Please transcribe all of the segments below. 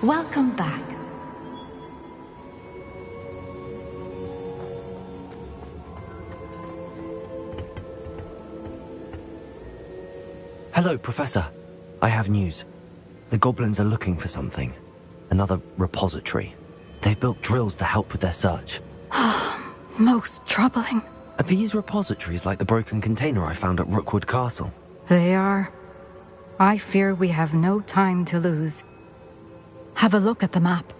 Welcome back. Hello, Professor. I have news. The goblins are looking for something. Another repository. They've built drills to help with their search. Most troubling. Are these repositories like the broken container I found at Rookwood Castle? They are. I fear we have no time to lose. Have a look at the map.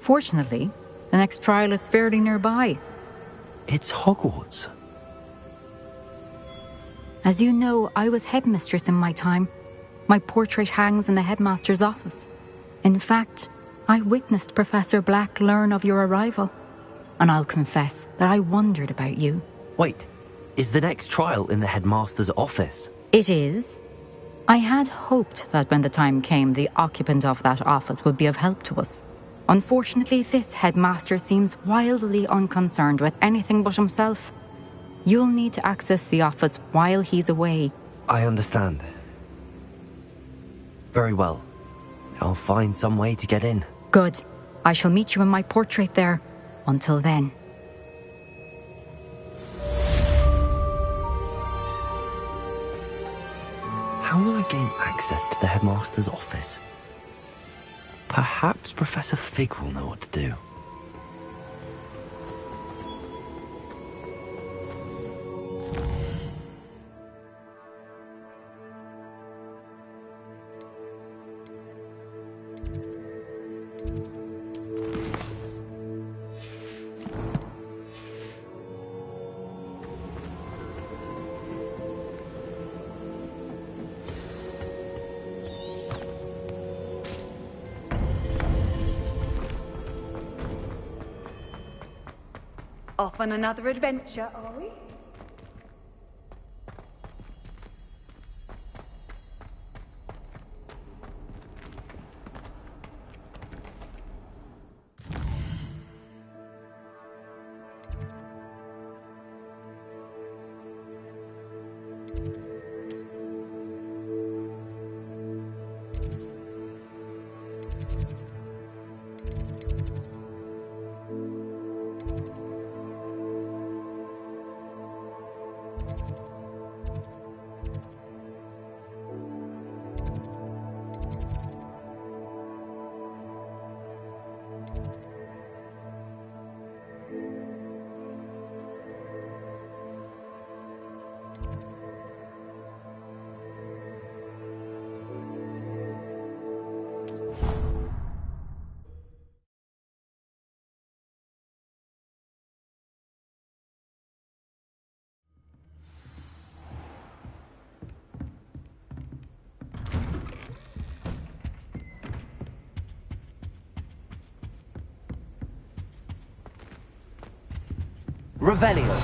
Fortunately, the next trial is fairly nearby. It's Hogwarts. As you know, I was headmistress in my time. My portrait hangs in the headmaster's office. In fact, I witnessed Professor Black learn of your arrival. And I'll confess that I wondered about you. Wait, is the next trial in the headmaster's office? It is. I had hoped that when the time came, the occupant of that office would be of help to us. Unfortunately, this headmaster seems wildly unconcerned with anything but himself. You'll need to access the office while he's away. I understand. Very well. I'll find some way to get in. Good. I shall meet you in my portrait there. Until then. How will I gain access to the headmaster's office? Perhaps Professor Fig will know what to do. Off on another adventure, are we? Revelio.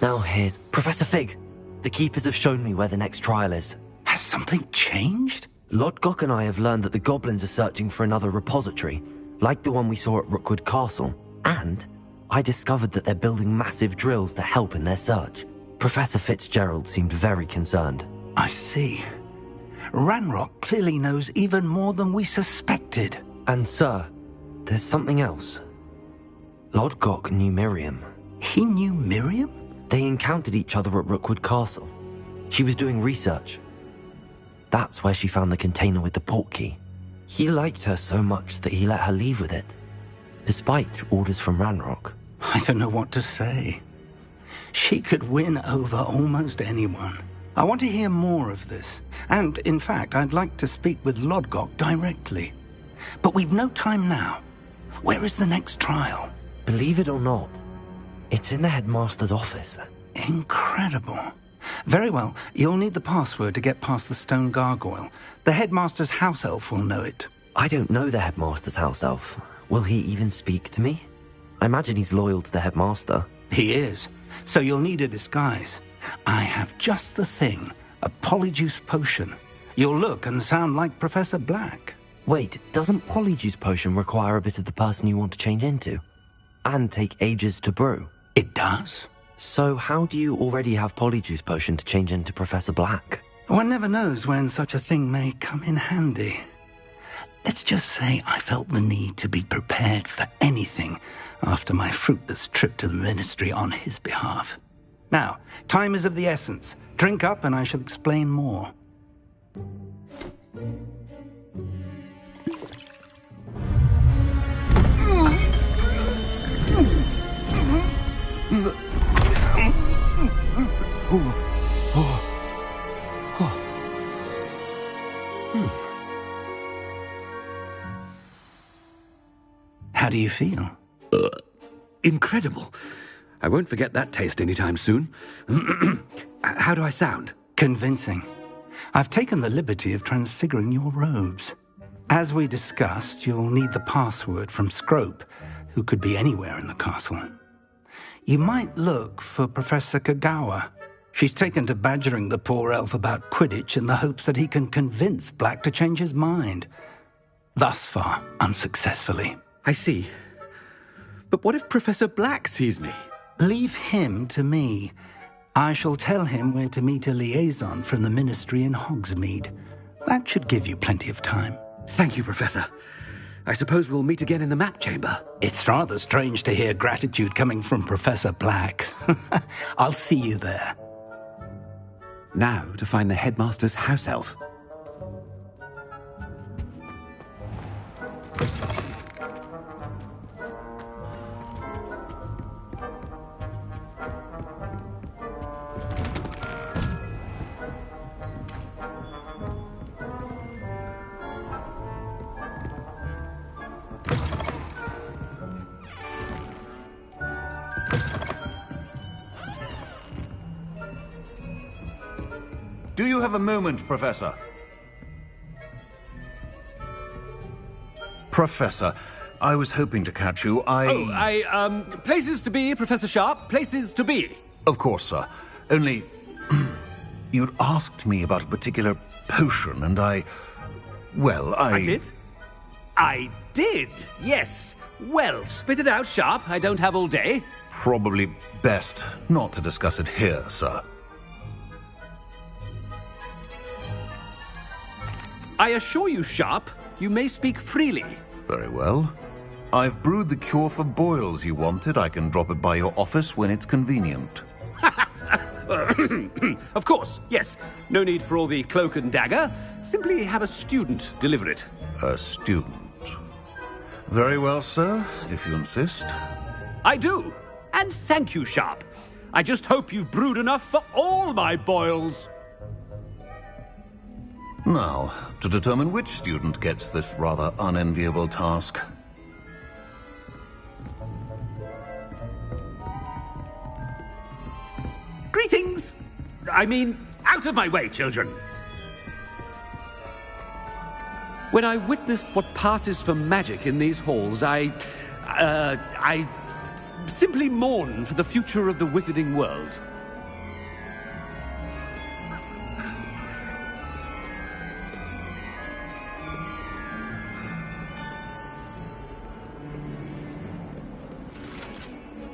Now here's Professor Fig. The keepers have shown me where the next trial is. Has something changed? Lodgok and I have learned that the goblins are searching for another repository, like the one we saw at Rookwood Castle. And I discovered that they're building massive drills to help in their search. Professor Fitzgerald seemed very concerned. I see. Ranrock clearly knows even more than we suspected. And sir, there's something else. Lodgok knew Miriam. He knew Miriam? They encountered each other at Rookwood Castle. She was doing research. That's where she found the container with the portkey. He liked her so much that he let her leave with it, despite orders from Ranrock. I don't know what to say. She could win over almost anyone. I want to hear more of this. And, in fact, I'd like to speak with Lodgok directly. But we've no time now. Where is the next trial? Believe it or not, it's in the headmaster's office. Incredible. Very well, you'll need the password to get past the stone gargoyle. The headmaster's house elf will know it. I don't know the headmaster's house elf. Will he even speak to me? I imagine he's loyal to the headmaster. He is. So you'll need a disguise. I have just the thing. A polyjuice potion. You'll look and sound like Professor Black. Wait, doesn't Polyjuice Potion require a bit of the person you want to change into? And take ages to brew? It does? So how do you already have Polyjuice Potion to change into Professor Black? One never knows when such a thing may come in handy. Let's just say I felt the need to be prepared for anything after my fruitless trip to the Ministry on his behalf. Now, time is of the essence. Drink up and I shall explain more. How do you feel? Incredible. I won't forget that taste anytime soon. How do I sound? Convincing. I've taken the liberty of transfiguring your robes. As we discussed, you'll need the password from Scrope, who could be anywhere in the castle. You might look for Professor Kagawa. She's taken to badgering the poor elf about Quidditch in the hopes that he can convince Black to change his mind. Thus far, unsuccessfully. I see. But what if Professor Black sees me? Leave him to me. I shall tell him where to meet a liaison from the Ministry in Hogsmeade. That should give you plenty of time. Thank you, Professor. I suppose we'll meet again in the map chamber. It's rather strange to hear gratitude coming from Professor Black. I'll see you there. Now to find the headmaster's house elf. Do you have a moment, Professor? Professor, I was hoping to catch you. Places to be, Professor Sharp. Places to be. Of course, sir. Only, you'd asked me about a particular potion, and I did? I did, yes. Well, spit it out, Sharp. I don't have all day. Probably best not to discuss it here, sir. I assure you, Sharp, you may speak freely. Very well. I've brewed the cure for boils you wanted. I can drop it by your office when it's convenient. Of course, yes. No need for all the cloak and dagger. Simply have a student deliver it. A student. Very well, sir, if you insist. I do. And thank you, Sharp. I just hope you've brewed enough for all my boils. Now, to determine which student gets this rather unenviable task. Greetings! I mean, out of my way, children. When I witness what passes for magic in these halls, I simply mourn for the future of the wizarding world.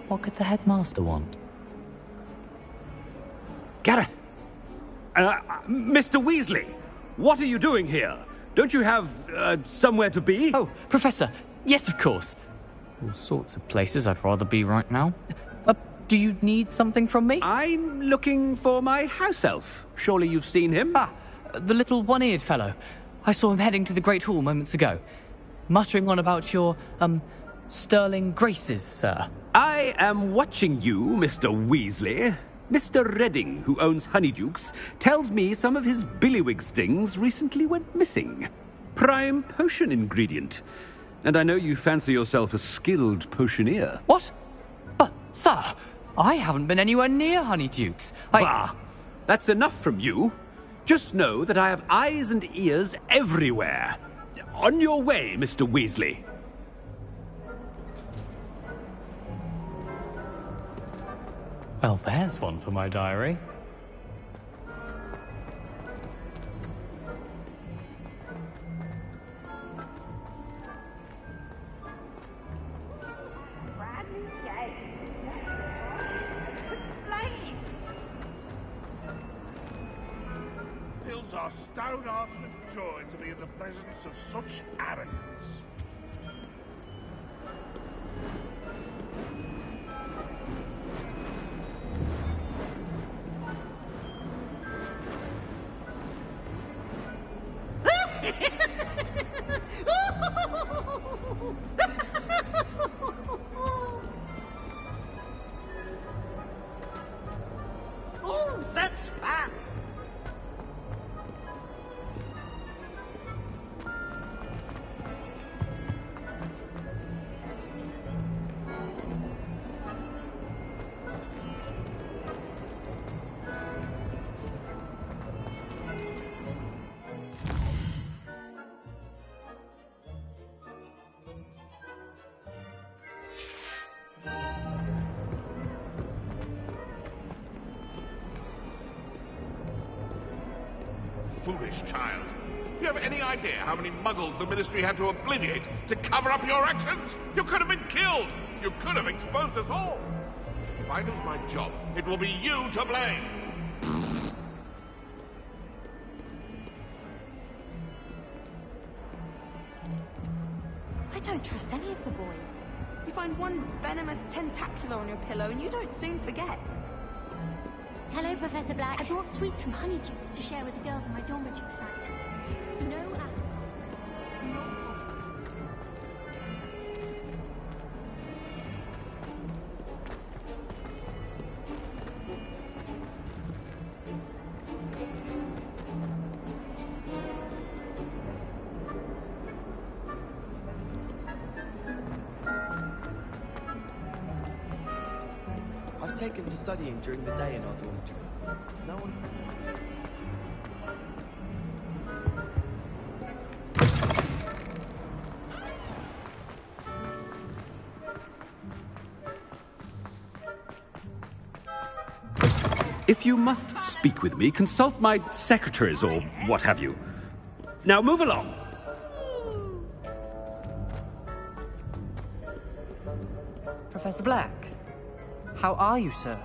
What could the headmaster want? Gareth! Mr. Weasley! What are you doing here? Don't you have, somewhere to be? Oh, Professor! Yes, of course! All sorts of places I'd rather be right now. Do you need something from me? I'm looking for my house elf. Surely you've seen him? Ah, the little one-eared fellow. I saw him heading to the Great Hall moments ago. Muttering on about your, sterling graces, sir. I am watching you, Mr. Weasley. Mr. Redding, who owns Honeydukes, tells me some of his billywig stings recently went missing. Prime potion ingredient. And I know you fancy yourself a skilled potioneer. What? But, sir, I haven't been anywhere near Honeydukes. Bah! That's enough from you. Just know that I have eyes and ears everywhere. On your way, Mr. Weasley. Well, there's one for my diary. Fills our stone hearts with joy to be in the presence of such arrogance. Oh, such fun! Foolish child. Do you have any idea how many muggles the Ministry had to obliviate to cover up your actions? You could have been killed! You could have exposed us all! If I lose my job, it will be you to blame! I don't trust any of the boys. You find one venomous tentacular on your pillow and you don't soon forget. Hello, Professor Black. I brought sweets from Honeydukes to share with the girls in my dormitory tonight. No I've taken to studying during the day in our dormitory. No one... If you must speak with me, consult my secretaries or what have you. Now move along. Professor Black, how are you, sir?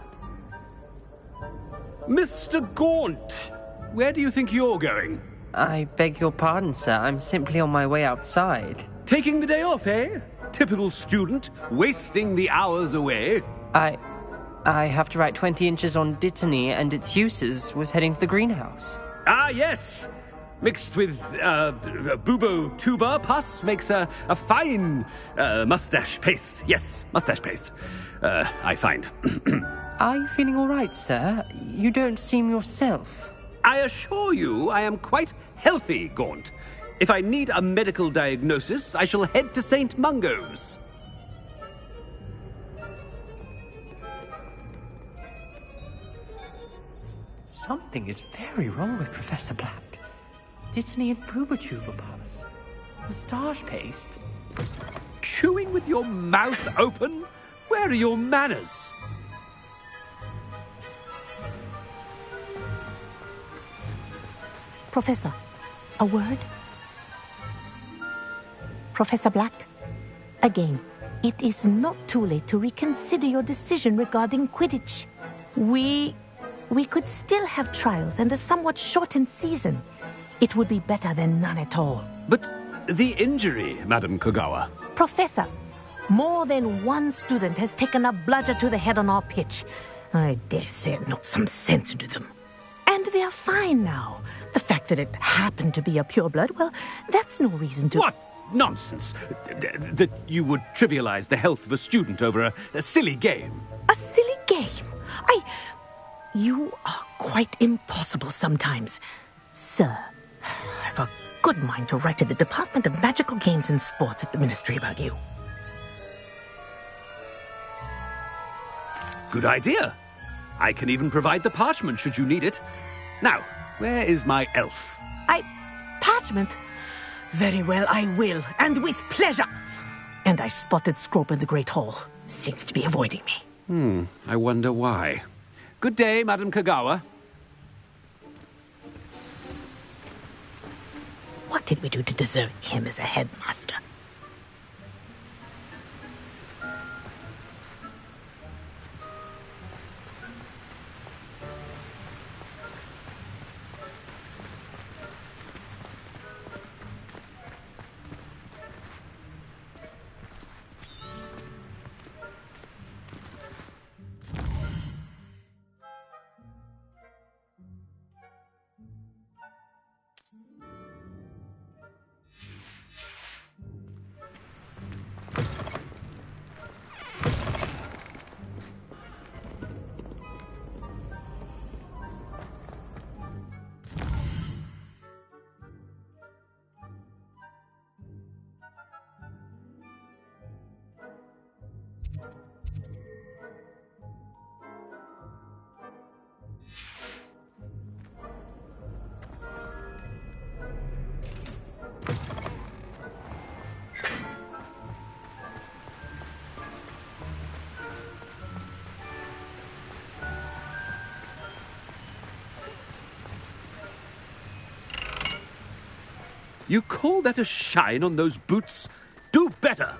Mr. Gaunt, where do you think you're going? I beg your pardon, sir. I'm simply on my way outside. Taking the day off, eh? Typical student, wasting the hours away. I have to write 20 inches on Dittany and its uses. Was heading to the greenhouse. Ah, yes. Mixed with bubo tuber pus makes a fine mustache paste. Yes, mustache paste. I find. Are you feeling all right, sir? You don't seem yourself. I assure you I am quite healthy, Gaunt. If I need a medical diagnosis, I shall head to St. Mungo's. Something is very wrong with Professor Black. Dittany and pubertuberpus. Moustache paste. Chewing with your mouth open? Where are your manners? Professor, a word? Professor Black, again, it is not too late to reconsider your decision regarding Quidditch. We could still have trials and a somewhat shortened season. It would be better than none at all. But the injury, Madam Kogawa. Professor, more than one student has taken a bludger to the head on our pitch. I dare say it knocked some sense into them. And they are fine now. The fact that it happened to be a pureblood, well, that's no reason to... What nonsense! That you would trivialize the health of a student over a silly game. A silly game? You are quite impossible sometimes. Sir, I've a good mind to write to the Department of Magical Games and Sports at the Ministry about you. Good idea. I can even provide the parchment should you need it. Now, where is my elf? Parchment? Very well, I will, and with pleasure. And I spotted Scrope in the Great Hall. Seems to be avoiding me. I wonder why. Good day, Madam Kagawa. What did we do to deserve him as a headmaster? You call that a shine on those boots? Do better!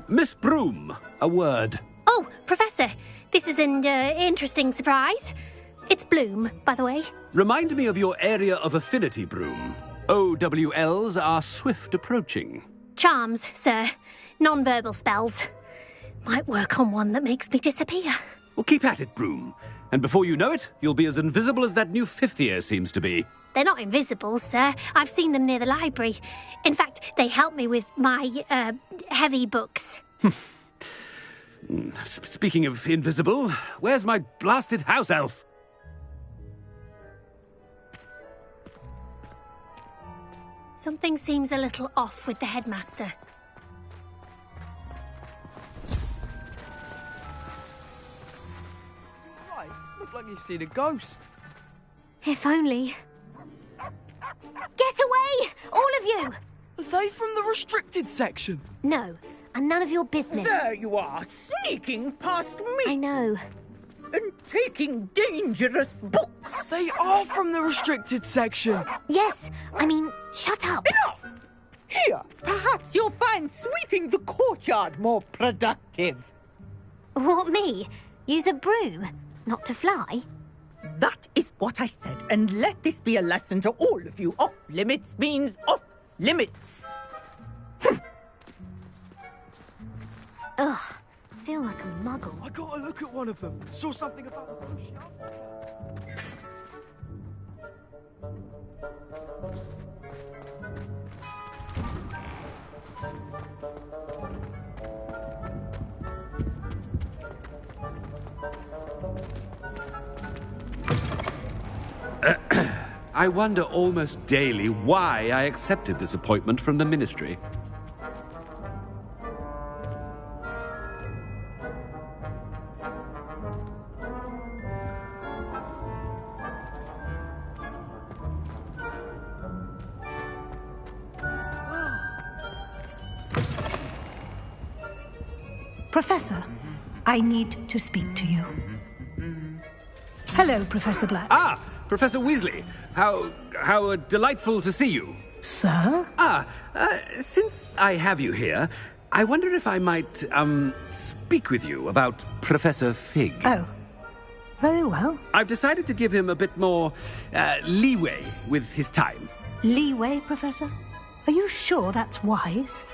Miss Broom, a word. Oh, Professor, this is an interesting surprise. It's Bloom, by the way. Remind me of your area of affinity, Broom. OWLs are swift approaching. Charms, sir. Non-verbal spells. Might work on one that makes me disappear. Well, keep at it, Broom. And before you know it, you'll be as invisible as that new fifth year seems to be. They're not invisible, sir. I've seen them near the library. In fact, they help me with my, heavy books. Speaking of invisible, where's my blasted house elf? Something seems a little off with the headmaster. Right, look like you've seen a ghost. If only. Get away! All of you! Are they from the restricted section? No, and none of your business. There you are, sneaking past me. I know. And taking dangerous books. They are from the restricted section. Yes, I mean, shut up. Enough! Here, perhaps you'll find sweeping the courtyard more productive. What, me? Use a broom? Not to fly? That is what I said, and let this be a lesson to all of you. Off limits means off limits. Ugh, feel like a muggle. I got a look at one of them. Saw something about the brochure. I wonder almost daily why I accepted this appointment from the Ministry. Professor, I need to speak to you. Hello, Professor Black. Ah, Professor Weasley. How delightful to see you. Sir? Since I have you here, I wonder if I might, speak with you about Professor Fig. Oh, very well. I've decided to give him a bit more, leeway with his time. Leeway, Professor? Are you sure that's wise?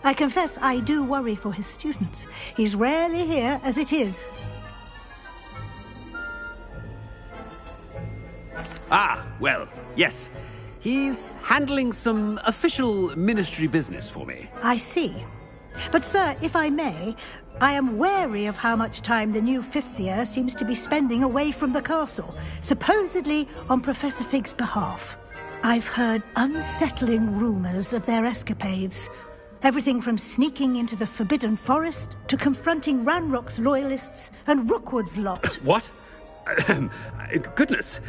I confess I do worry for his students. He's rarely here as it is. Ah, well, yes. He's handling some official ministry business for me. I see. But, sir, if I may, I am wary of how much time the new fifth year seems to be spending away from the castle, supposedly on Professor Fig's behalf. I've heard unsettling rumors of their escapades. Everything from sneaking into the Forbidden Forest to confronting Ranrock's loyalists and Rookwood's lot. What? Goodness.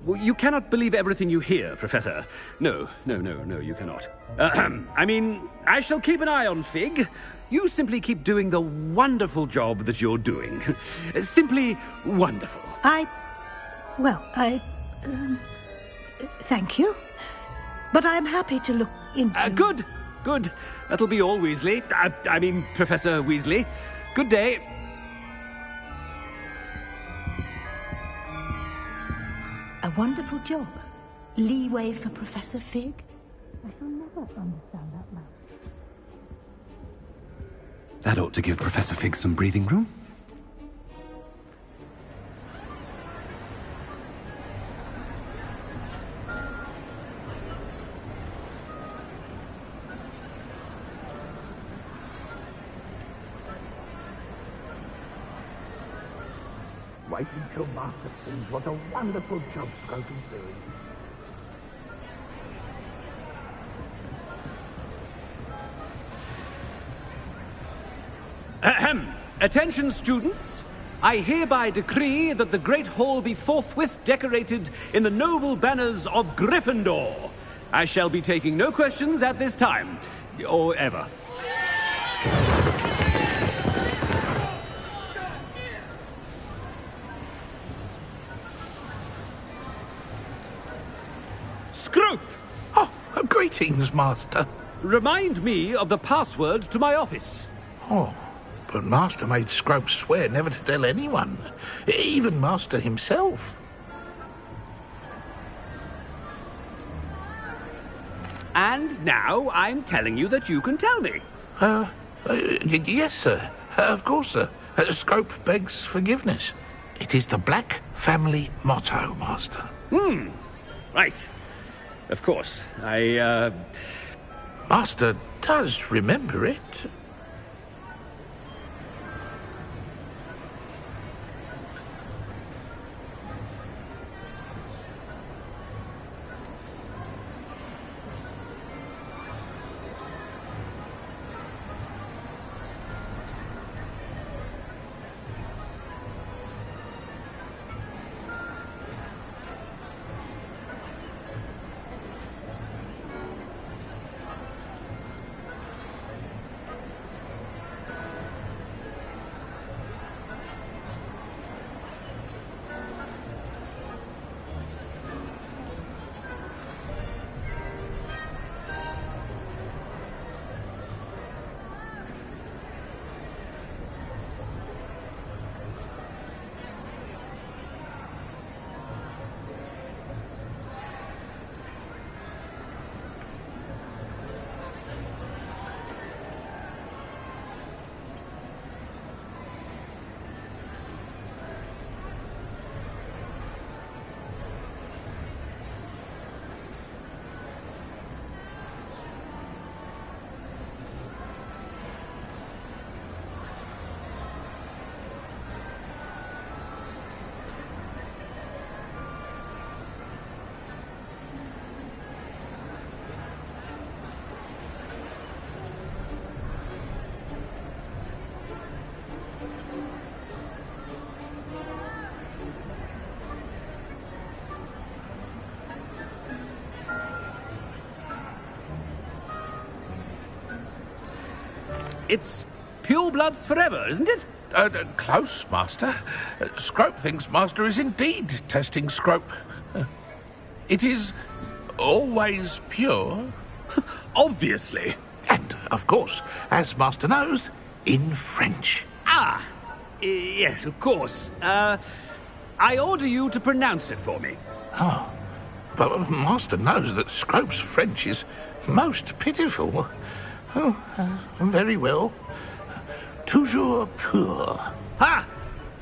You cannot believe everything you hear, Professor. No, you cannot. I mean, I shall keep an eye on Fig. You simply keep doing the wonderful job that you're doing. Simply wonderful. Thank you. But I'm happy to look into... Good. That'll be all, Weasley. I mean, Professor Weasley. Good day. A wonderful job. Leeway for Professor Fig? I shall never understand that man. That ought to give Professor Fig some breathing room. Wait until Master sees what a wonderful job Scrope is doing. Ahem. Attention, students. I hereby decree that the Great Hall be forthwith decorated in the noble banners of Gryffindor. I shall be taking no questions at this time, or ever. Scrope! Oh, greetings, Master. Remind me of the password to my office. Oh, but Master made Scrope swear never to tell anyone, even Master himself. And now I'm telling you that you can tell me. Yes, sir. Of course, sir. Scrope begs forgiveness. It is the Black family motto, Master. Right. Of course. Master does remember it. It's purebloods forever, isn't it? Close, Master. Scrope thinks Master is indeed testing Scrope. It is always pure. Obviously. And, of course, as Master knows, in French. Yes, of course. I order you to pronounce it for me. Oh, but Master knows that Scrope's French is most pitiful. Oh, very well. Toujours pur. Ha!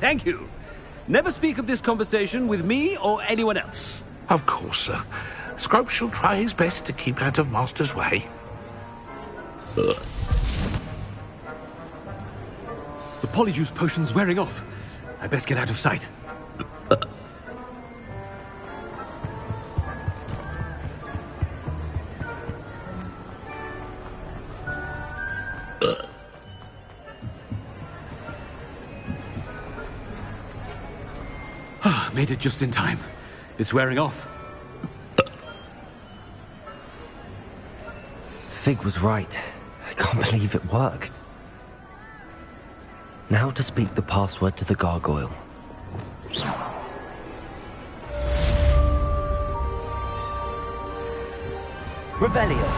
Thank you. Never speak of this conversation with me or anyone else. Of course, sir. Scrope shall try his best to keep out of Master's way. Ugh. The polyjuice potion's wearing off. I best get out of sight. Made it just in time. It's wearing off. Fig was right. I can't believe it worked. Now to speak the password to the gargoyle. Revelio.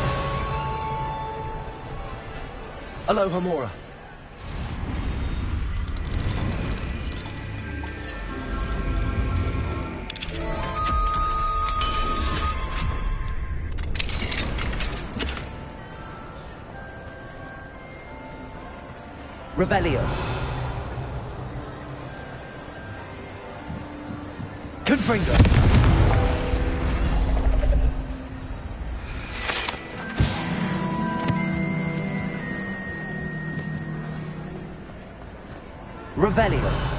Alohomora. Revelio. Confringo. Revelio.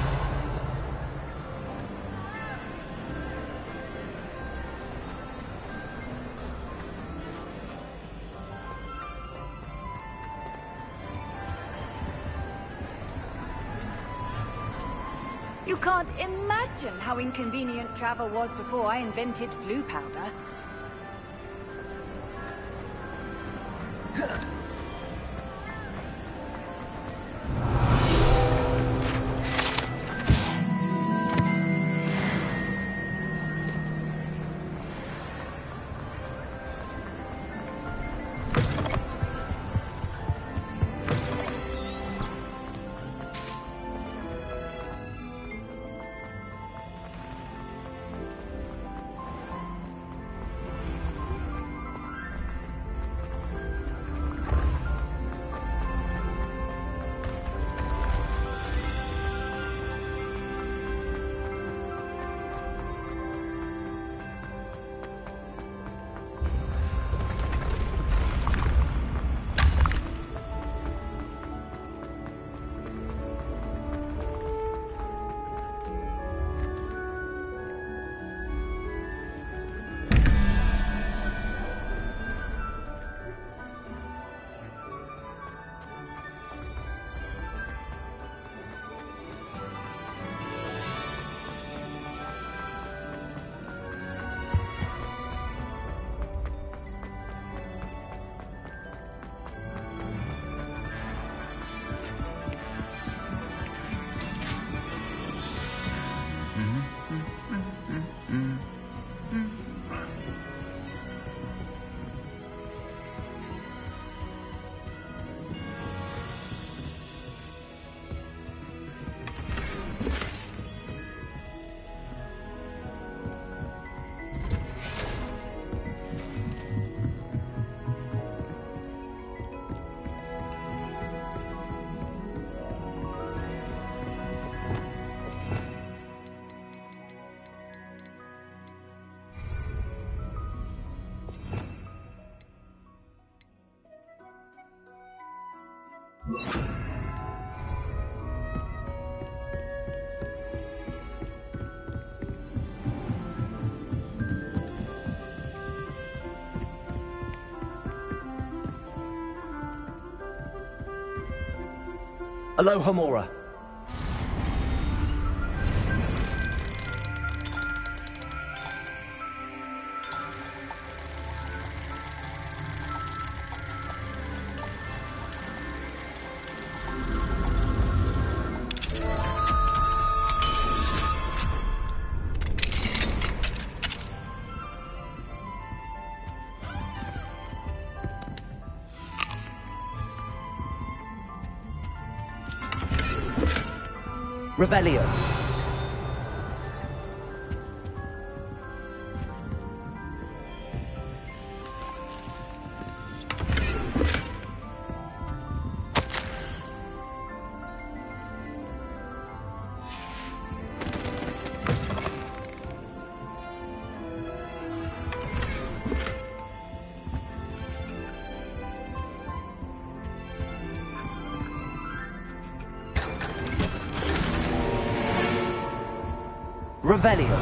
You can't imagine how inconvenient travel was before I invented flu powder. Alohomora. Revelio. Revelio.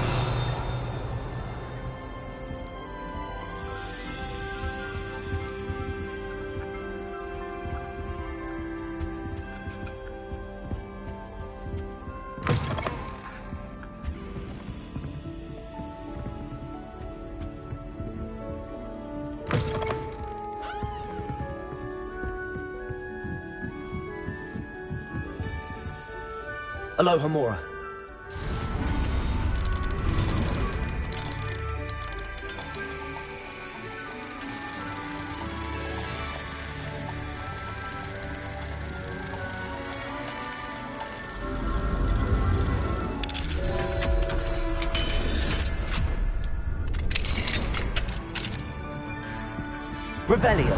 Aloha Mora. Revelio.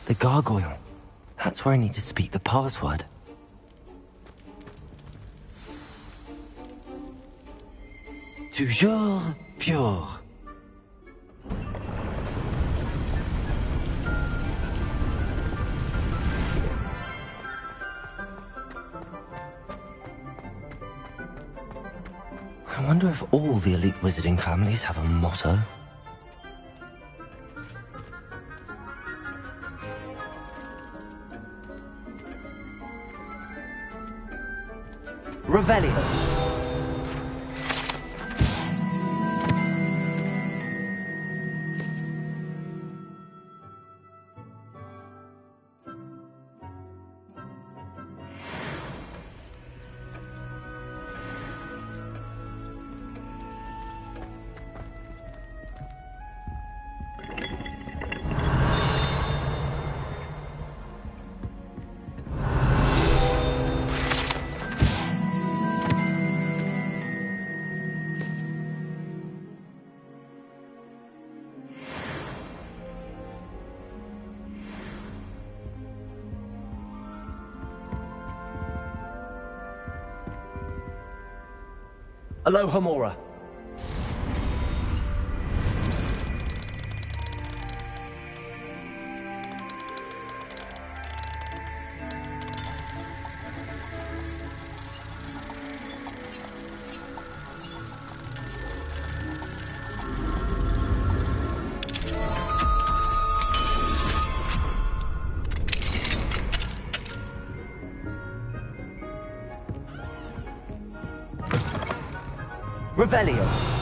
The gargoyle. That's where I need to speak the password. Toujours pure. I wonder if all the elite wizarding families have a motto. Revelio. Aloha Mora. Revelio.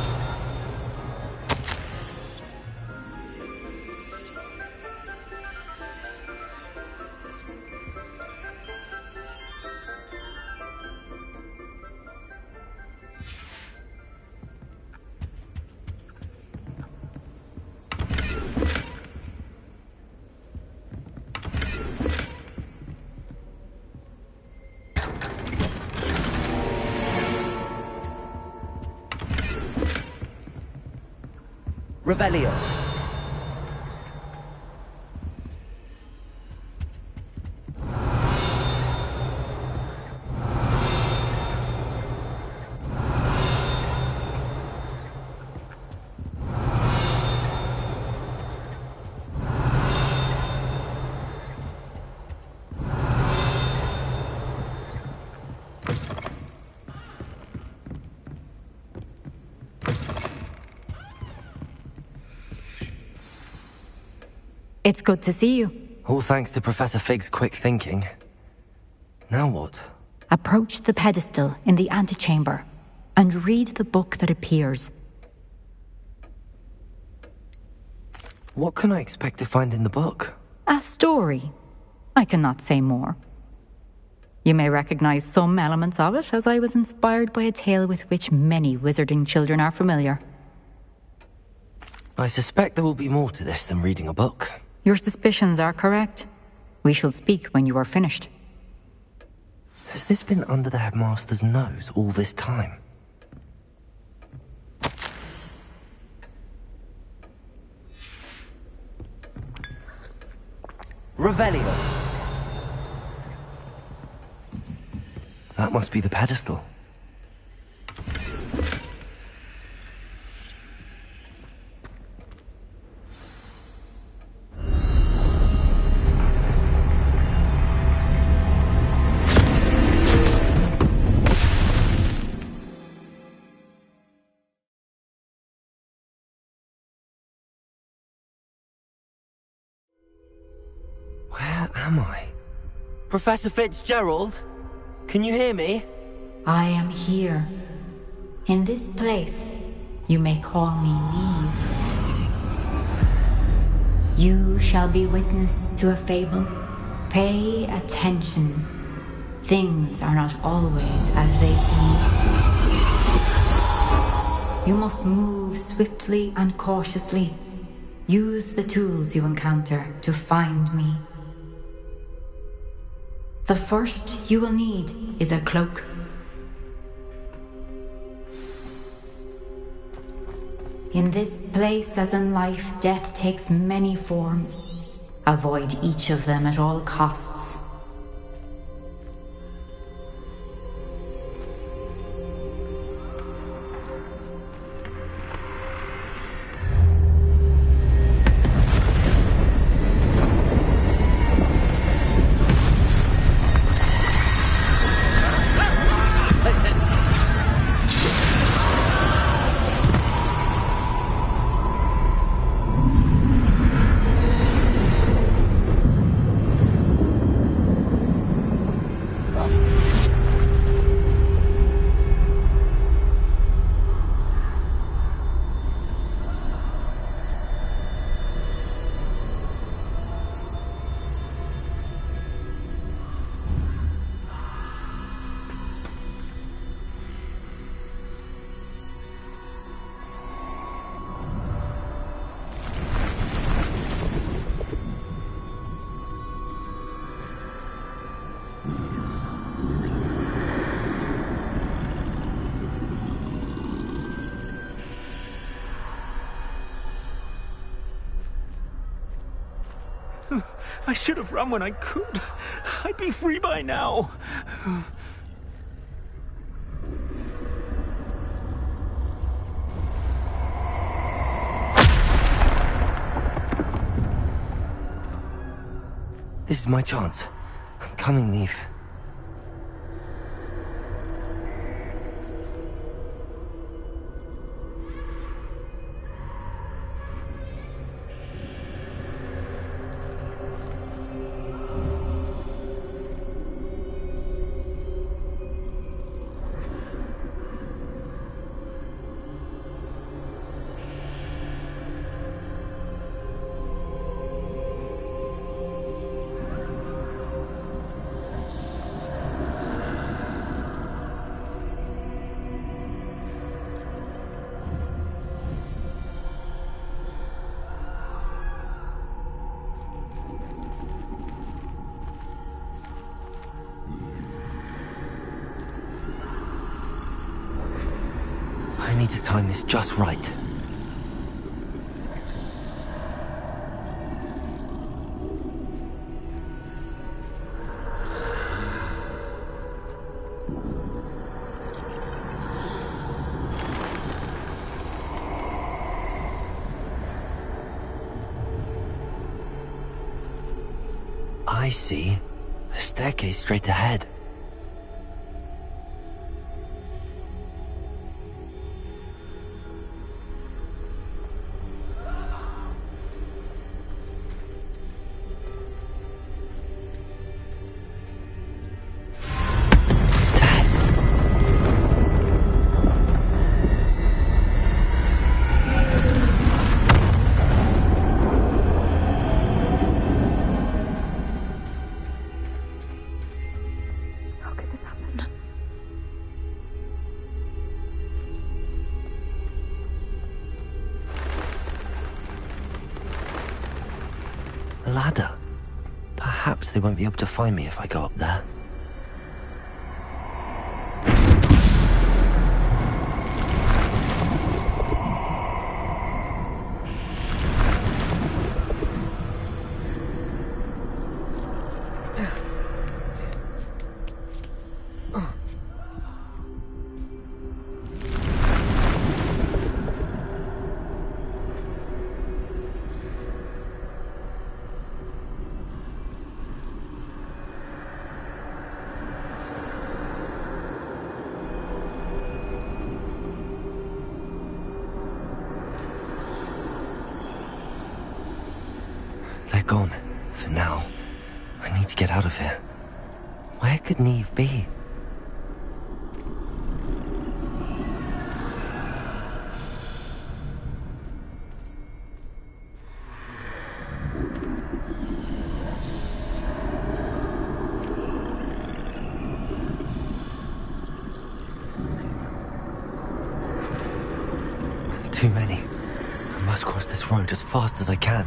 Revelio. It's good to see you. All thanks to Professor Fig's quick thinking. Now what? Approach the pedestal in the antechamber and read the book that appears. What can I expect to find in the book? A story. I cannot say more. You may recognize some elements of it, as I was inspired by a tale with which many wizarding children are familiar. I suspect there will be more to this than reading a book. Your suspicions are correct. We shall speak when you are finished. Has this been under the headmaster's nose all this time? Revelio! That must be the pedestal. Where am I? Professor Fitzgerald? Can you hear me? I am here. In this place, you may call me Neve. You shall be witness to a fable. Pay attention. Things are not always as they seem. You must move swiftly and cautiously. Use the tools you encounter to find me. The first you will need is a cloak. In this place, as in life, death takes many forms. Avoid each of them at all costs. I should have run when I could. I'd be free by now. This is my chance. I'm coming, Neve. I need to time this just right. I see. A staircase straight ahead. ladder. Perhaps they won't be able to find me if I go up there. They're gone. For now. I need to get out of here. Where could Neve be? Too many. I must cross this road as fast as I can.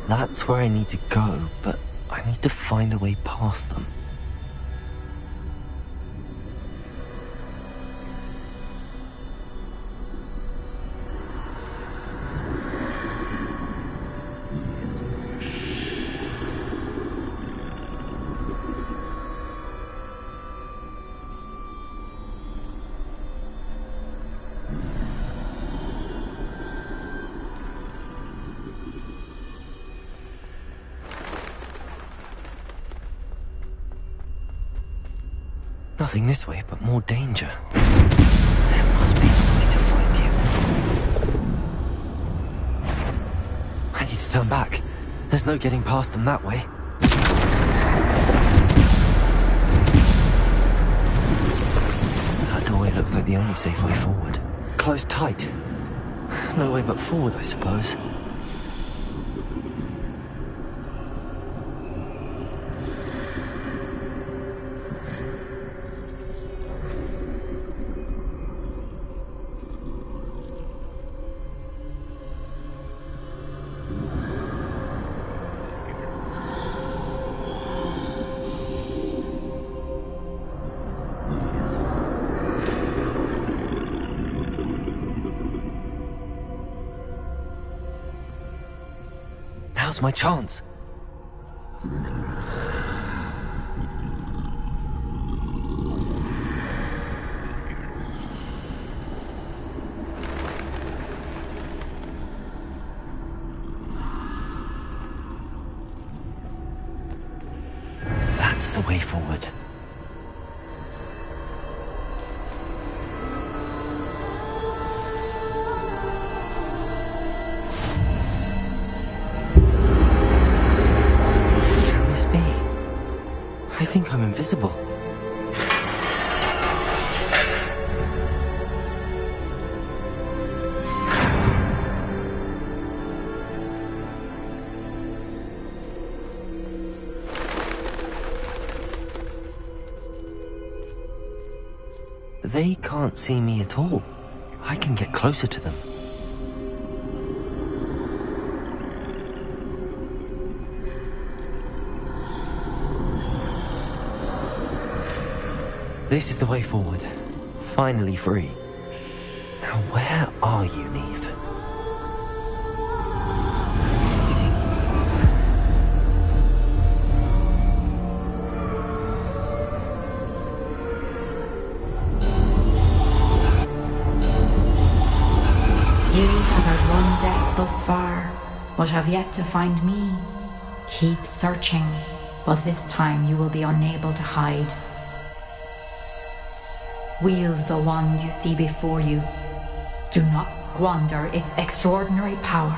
That's where I need to go, but I need to find a way past them. Nothing this way, but more danger. There must be another way to find you. I need to turn back. There's no getting past them that way. That doorway looks like the only safe way forward. Closed tight. No way but forward, I suppose. Now's my chance. That's the way forward. I think I'm invisible. They can't see me at all. I can get closer to them. This is the way forward. Finally free. Now where are you, Neve? You have had one death thus far, but have yet to find me. Keep searching, but this time you will be unable to hide. Wield the wand you see before you. Do not squander its extraordinary power.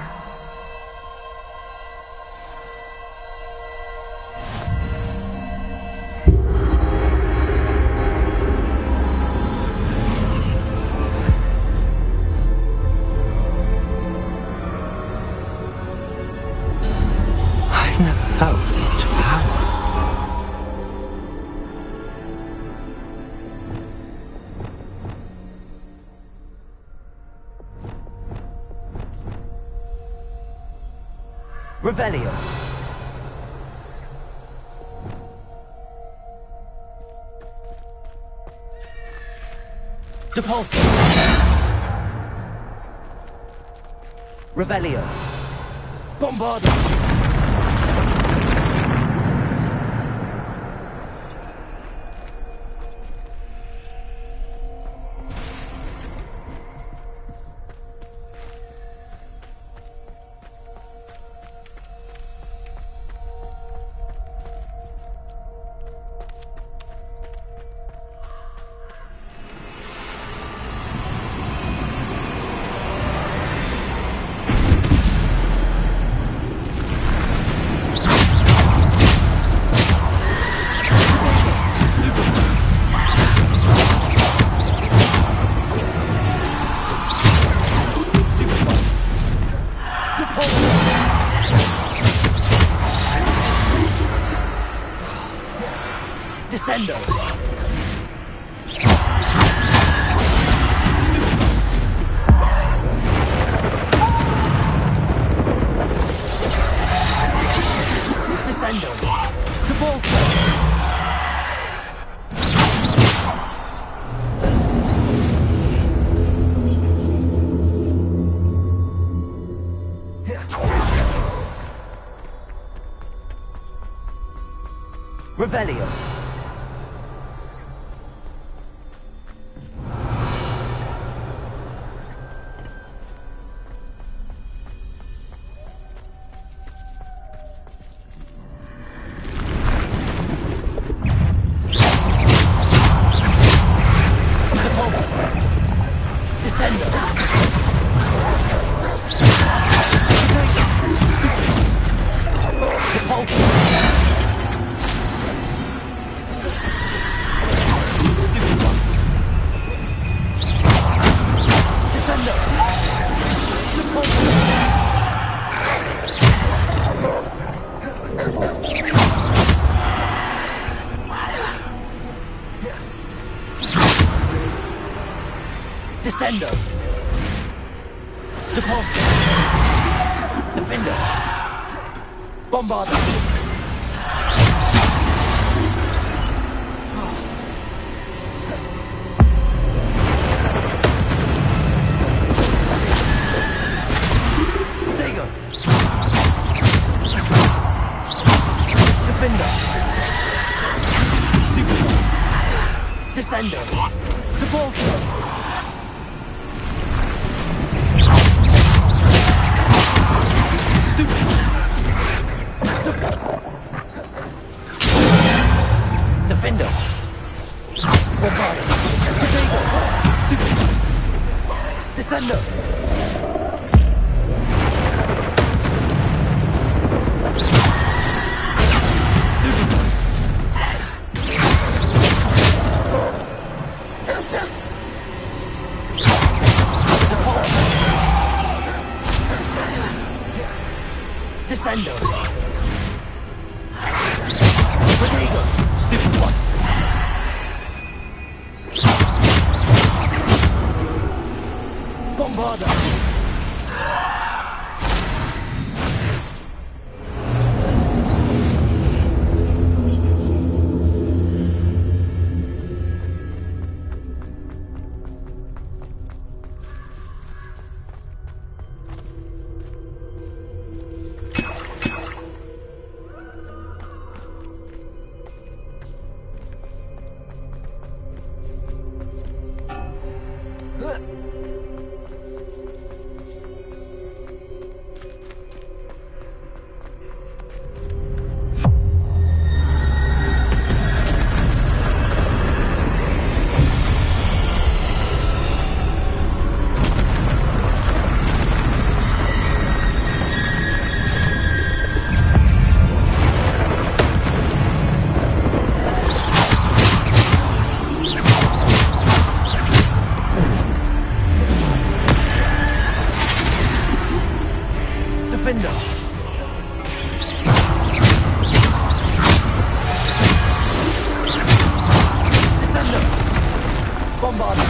I've never felt such power. Revelio. Depulso. Revelio. Bombardo. Descendo. Descendo. Depulso. Revelio. Descendo. Depulso. Defender. Bombardo. Protego. Defender. Descendo. Depulso. Defender. Bombardo. Protego. Descendo. Descendo. Protego. Stupid one. Bombardo. Gryffindor. Descendo. Bombardo.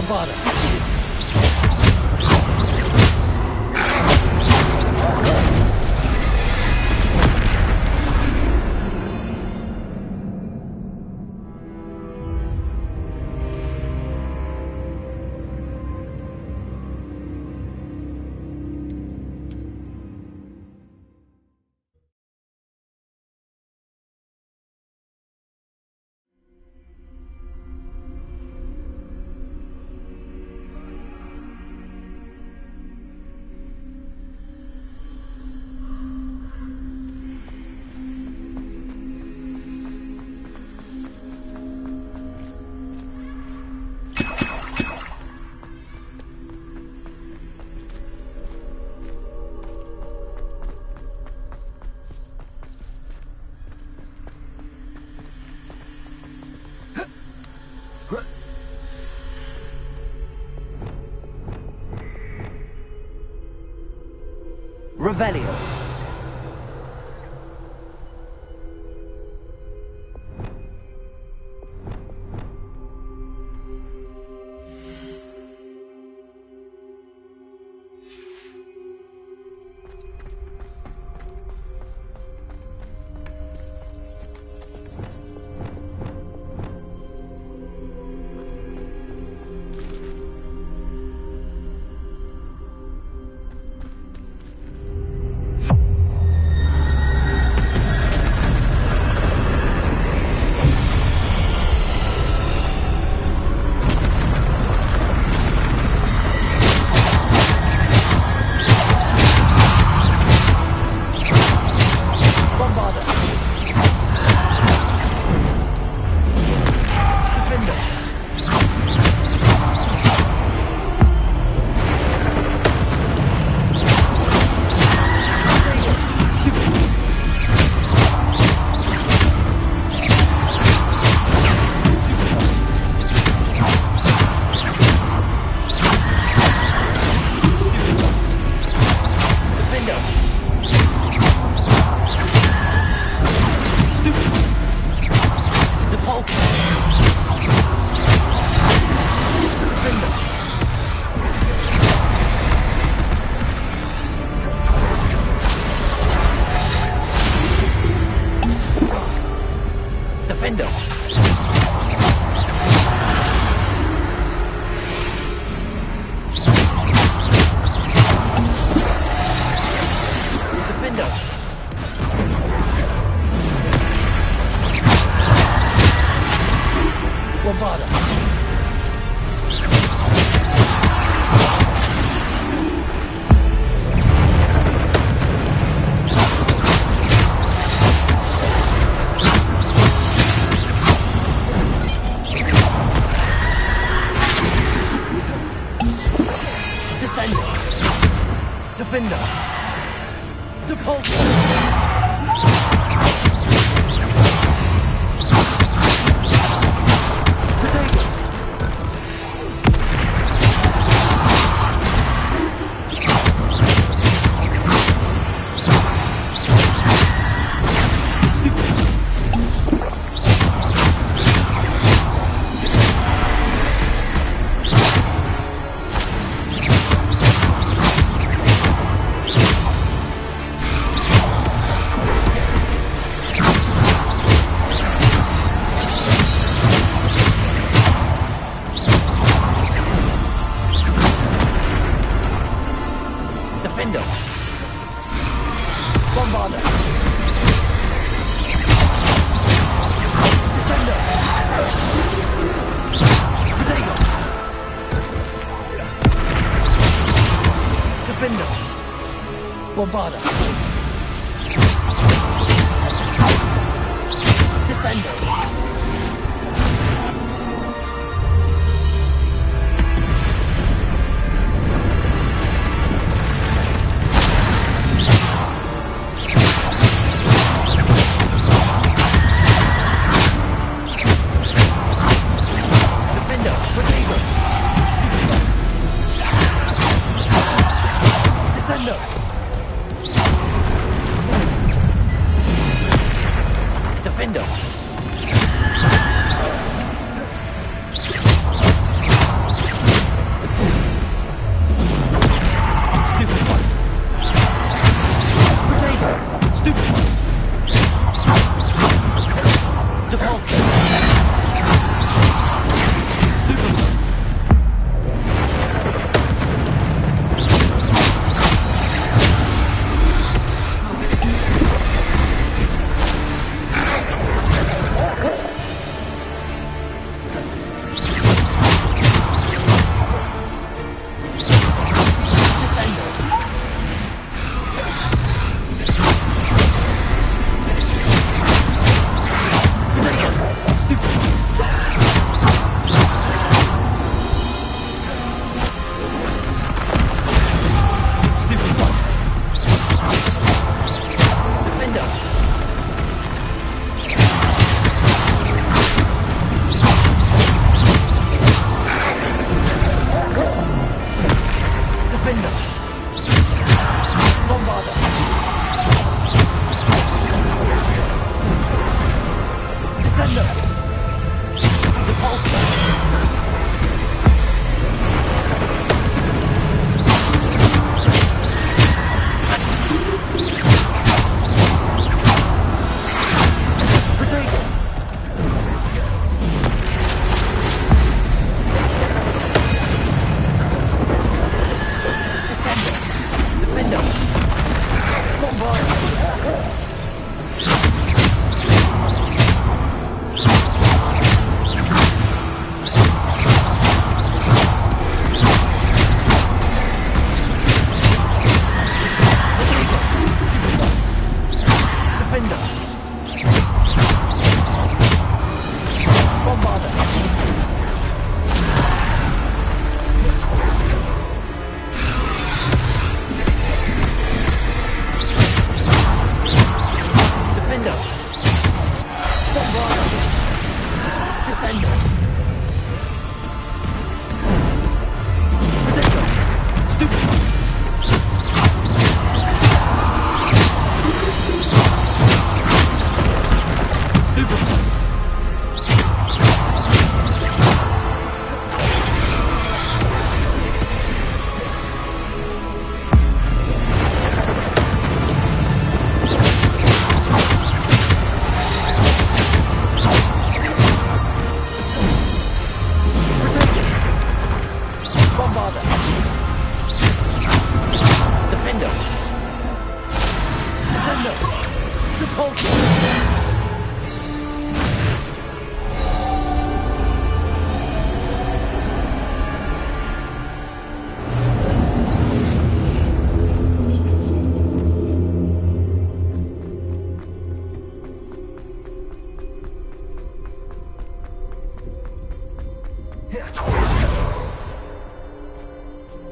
Bombarda. Revelio.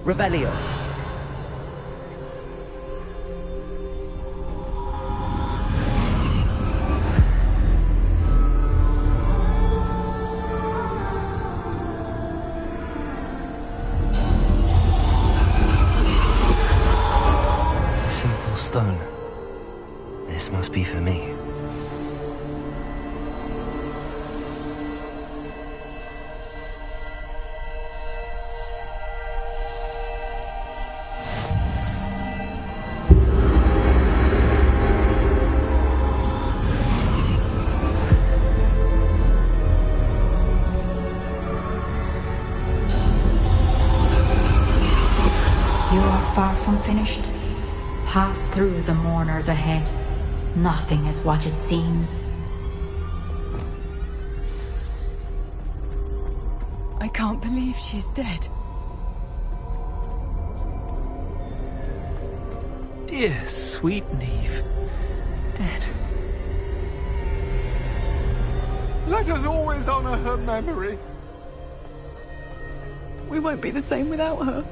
Revelio. A simple stone. This must be for me. Far from finished. Pass through the mourners ahead. Nothing is what it seems. I can't believe she's dead. Dear sweet Neve. Dead. Let us always honor her memory. We won't be the same without her.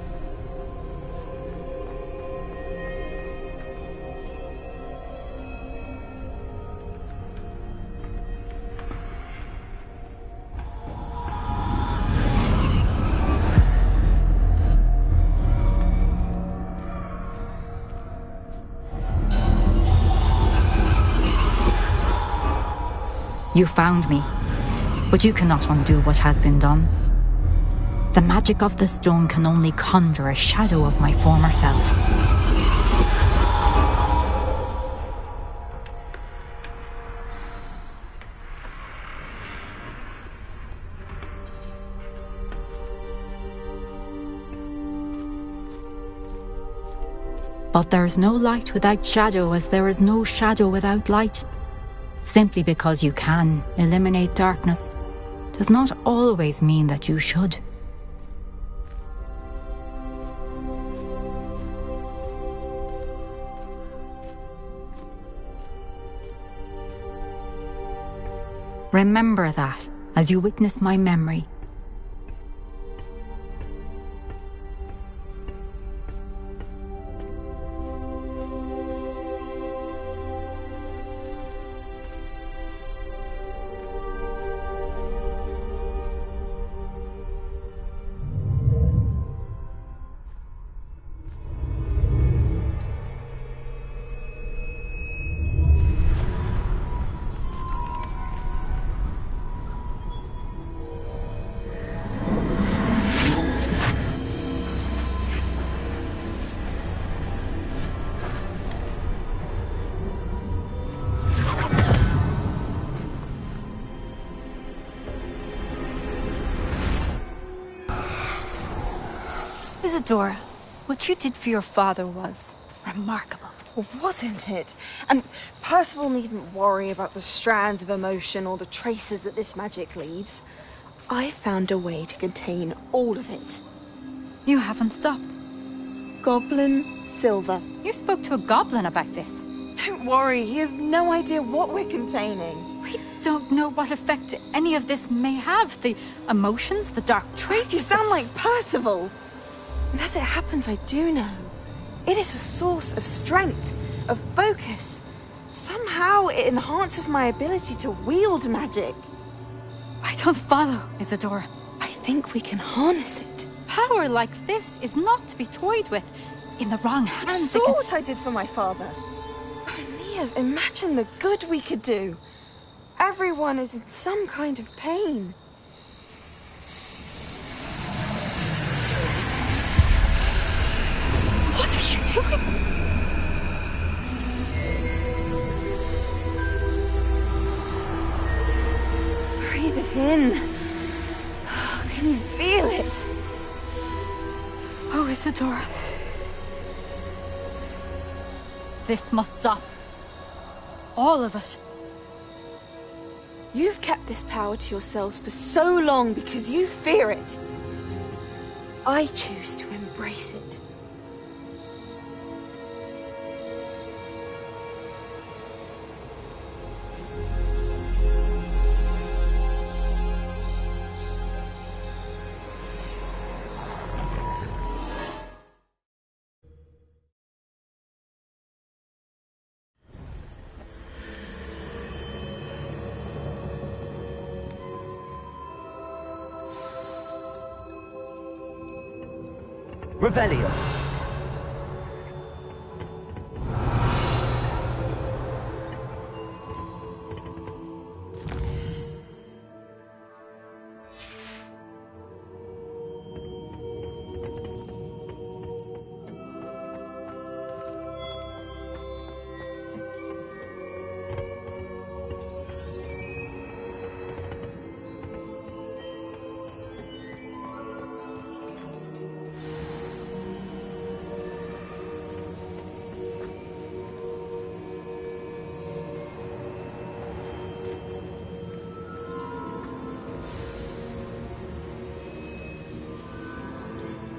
You found me, but you cannot undo what has been done. The magic of the stone can only conjure a shadow of my former self. But there is no light without shadow, as there is no shadow without light. Simply because you can eliminate darkness does not always mean that you should. Remember that as you witness my memory. Isadora, what you did for your father was remarkable. Wasn't it? And Percival needn't worry about the strands of emotion or the traces that this magic leaves. I found a way to contain all of it. You haven't stopped. Goblin Silver. You spoke to a goblin about this. Don't worry, he has no idea what we're containing. We don't know what effect any of this may have. The emotions, the dark traits. You sound like Percival. And as it happens, I do know. It is a source of strength, of focus. Somehow it enhances my ability to wield magic. I don't follow, Isadora. I think we can harness it. Power like this is not to be toyed with. In the wrong hands. You saw what I did for my father. Oh, Neve, imagine the good we could do. Everyone is in some kind of pain. What are you doing? Breathe it in. Can you feel it? Oh, Isadora. This must stop. all of us. You've kept this power to yourselves for so long because you fear it. I choose to embrace it. Revelio.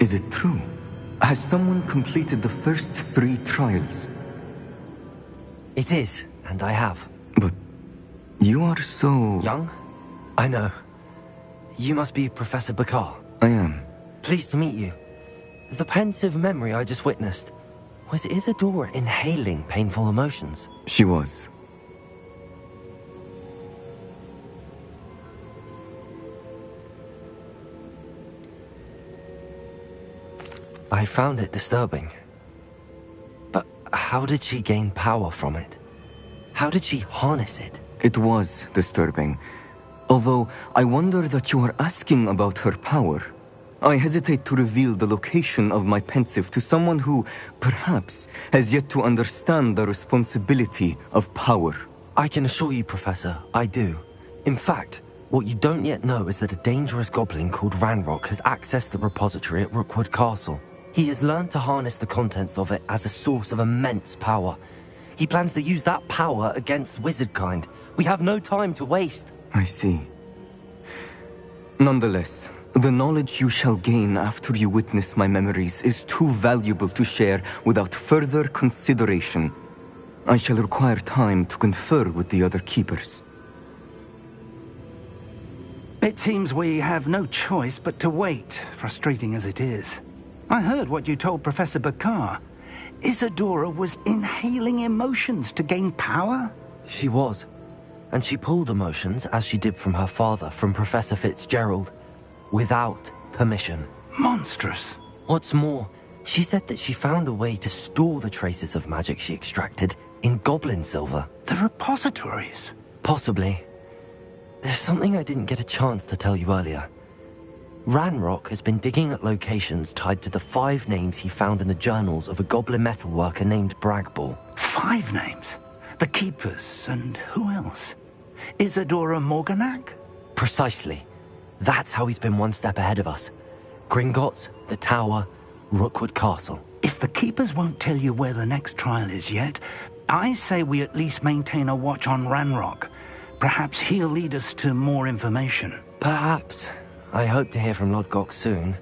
Is it true? Has someone completed the first 3 trials? It is, and I have. But you are so... young? I know. You must be Professor Bakar. I am. Pleased to meet you. The pensive memory I just witnessed, was Isadora inhaling painful emotions? She was. I found it disturbing. But how did she gain power from it? How did she harness it? It was disturbing. Although, I wonder that you are asking about her power. I hesitate to reveal the location of my pensive to someone who, perhaps, has yet to understand the responsibility of power. I can assure you, Professor, I do. In fact, what you don't yet know is that a dangerous goblin called Ranrock has accessed the repository at Rookwood Castle. He has learned to harness the contents of it as a source of immense power. He plans to use that power against wizardkind. We have no time to waste. I see. Nonetheless, the knowledge you shall gain after you witness my memories is too valuable to share without further consideration. I shall require time to confer with the other keepers. It seems we have no choice but to wait, frustrating as it is. I heard what you told Professor Bakar. Isadora was inhaling emotions to gain power? She was. And she pulled emotions, as she did from her father, from Professor Fitzgerald, without permission. Monstrous. What's more, she said that she found a way to store the traces of magic she extracted in goblin silver. The repositories? Possibly. There's something I didn't get a chance to tell you earlier. Ranrock has been digging at locations tied to the 5 names he found in the journals of a goblin metalworker named Bragball. 5 names? The Keepers, and who else? Isadora Morganac? Precisely. That's how he's been one step ahead of us. Gringotts, the Tower, Rookwood Castle. If the Keepers won't tell you where the next trial is yet, I say we at least maintain a watch on Ranrock. Perhaps he'll lead us to more information. Perhaps. I hope to hear from Lodgok soon.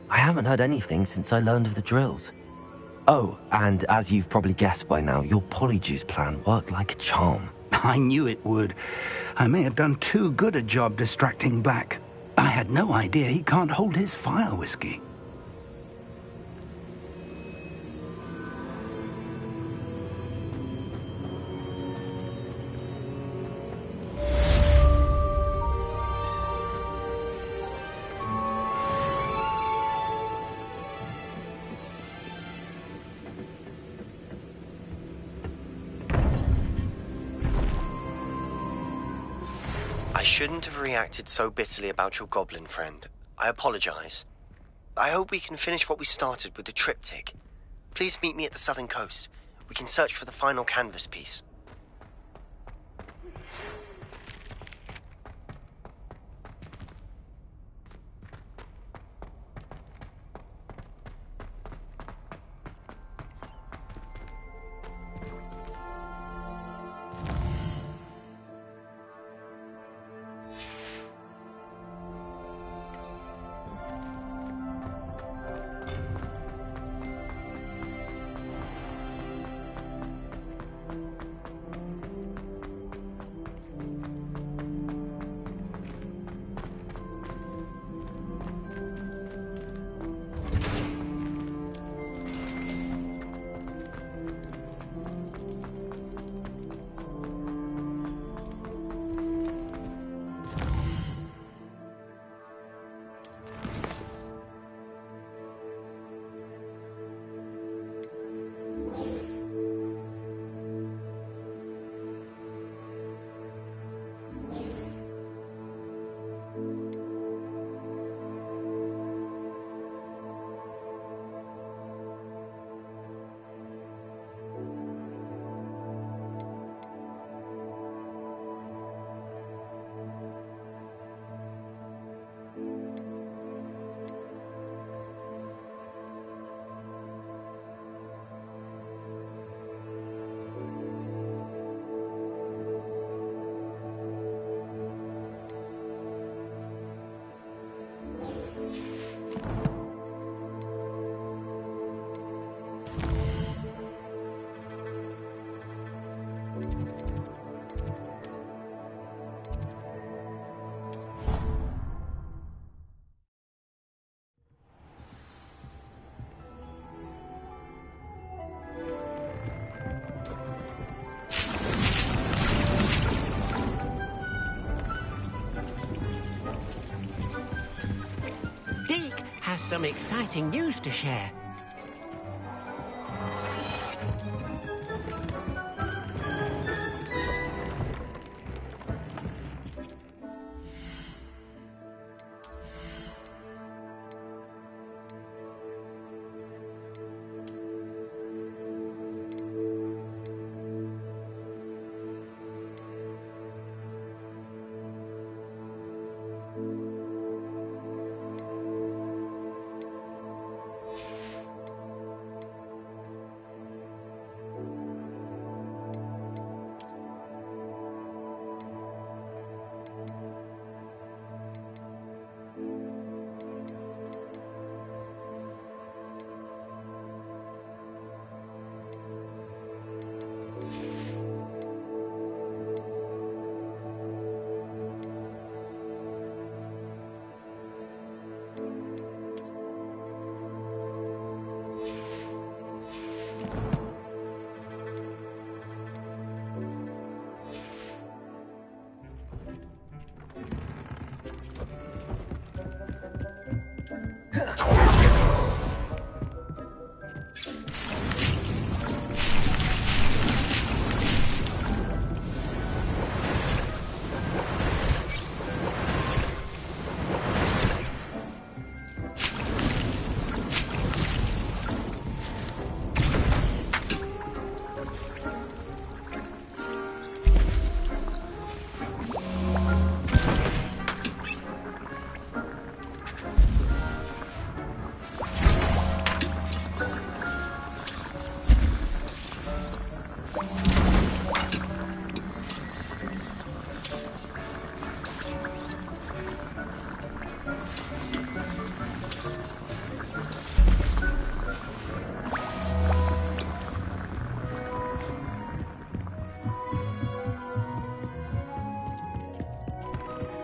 I haven't heard anything since I learned of the drills. Oh, and as you've probably guessed by now, your Polyjuice plan worked like a charm. I knew it would. I may have done too good a job distracting Black. I had no idea he can't hold his fire whiskey. I shouldn't have reacted so bitterly about your goblin friend. I apologize. I hope we can finish what we started with the triptych. Please meet me at the southern coast. We can search for the final canvas piece. some exciting news to share.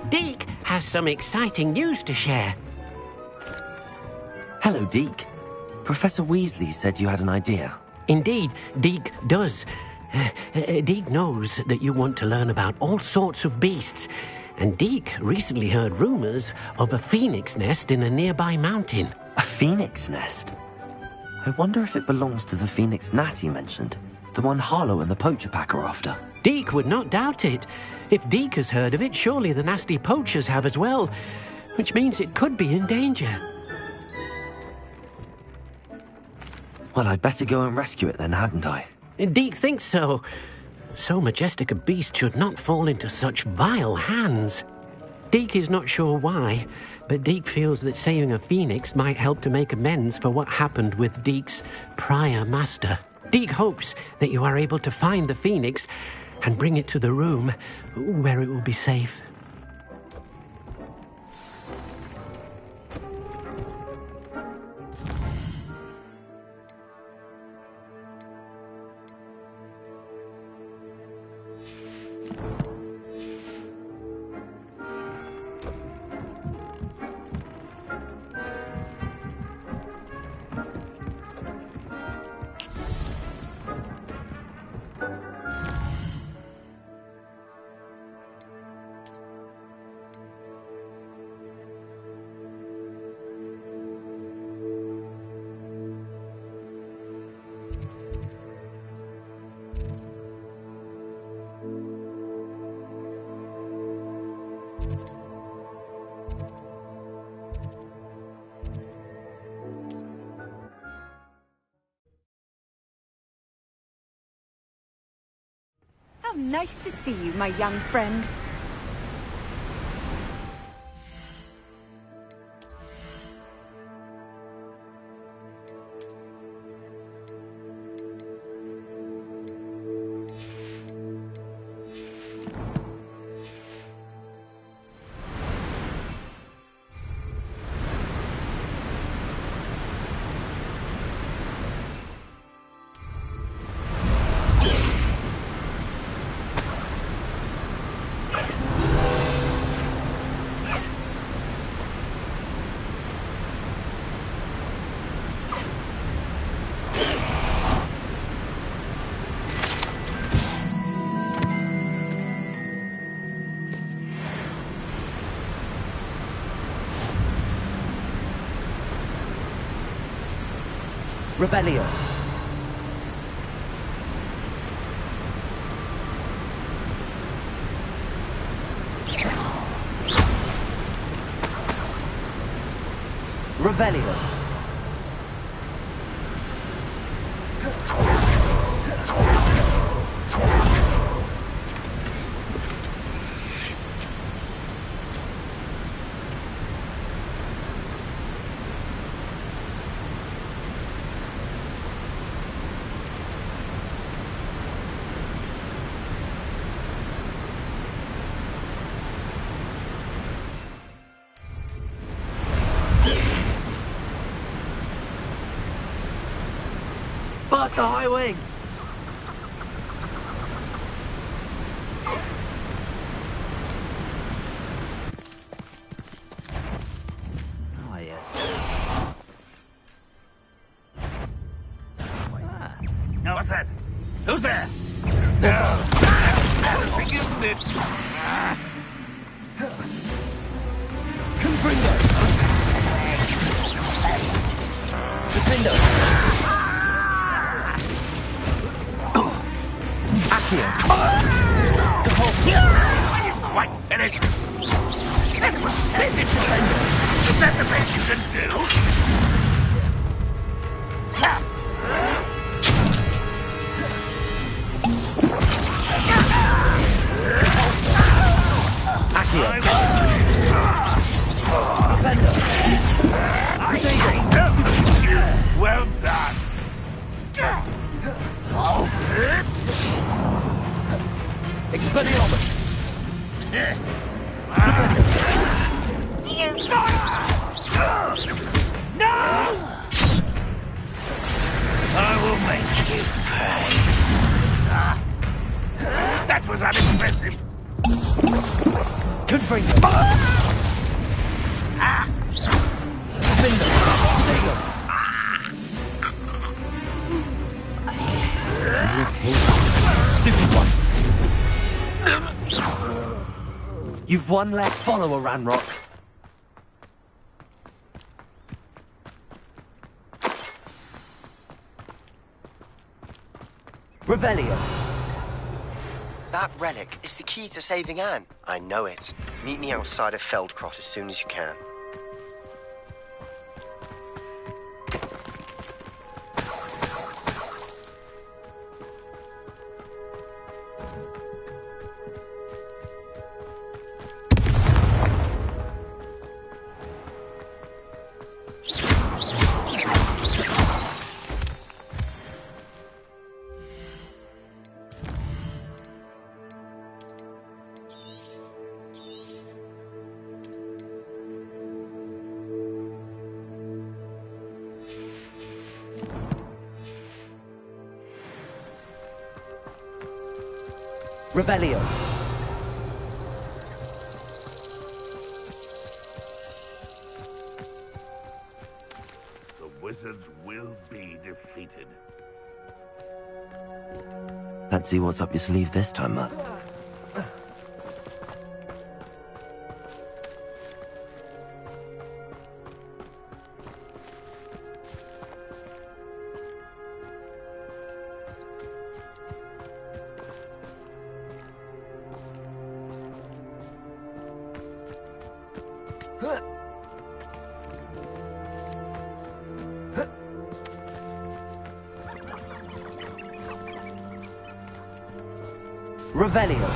Deke has some exciting news to share. Hello, Deke. Professor Weasley said you had an idea. Indeed, Deke does. Deke knows that you want to learn about all sorts of beasts, and Deke recently heard rumors of a phoenix nest in a nearby mountain. A phoenix nest? I wonder if it belongs to the phoenix gnat he mentioned, the one Harlow and the poacher pack are after. Deke would not doubt it. If Deke has heard of it, surely the nasty poachers have as well, which means it could be in danger. Well, I'd better go and rescue it then, hadn't I? Deke thinks so. So majestic a beast should not fall into such vile hands. Deke is not sure why, but Deke feels that saving a phoenix might help to make amends for what happened with Deke's prior master. Deke hopes that you are able to find the phoenix and bring it to the room where it will be safe. How nice to see you, my young friend. Revelio. Revelio. Past the high wing! Oh, yes. No, what's that? Who's there? Embarrassing, isn't it? Gryffindor! Gryffindor! The whole are you quite finished? That was splendid, Defender. Is that the best you can do? Well done. Expelliarmus! No! I will make you pay. That was unimpressive. Confringo! Stupid one! You've one less follower, Ranrock. Revelio. That relic is the key to saving Anne. I know it. Meet me outside of Feldcrot as soon as you can. Revelio. The wizards will be defeated. Let's see what's up your sleeve this time, Matt. Revelio.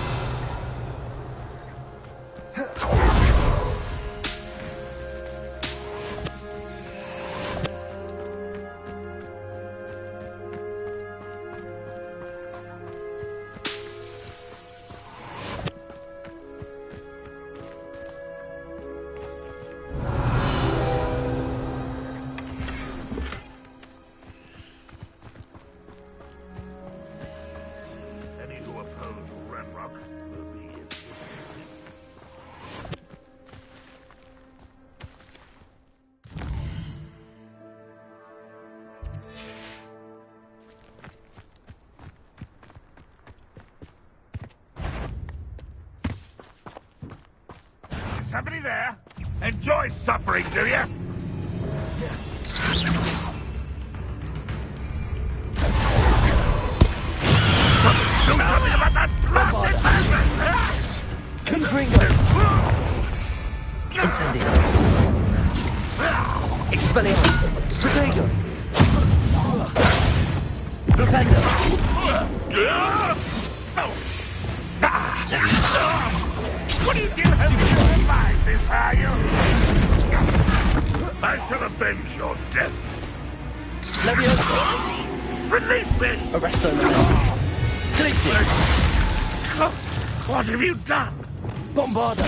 Somebody there? Enjoy suffering, do you? Incendio. Expelliarmus. Protego. Flipendo. What are you still hoping like this, are you? I shall avenge your death. Leviosa. Release me! Arresto Memento. Khaleesi. What have you done? Bombarda.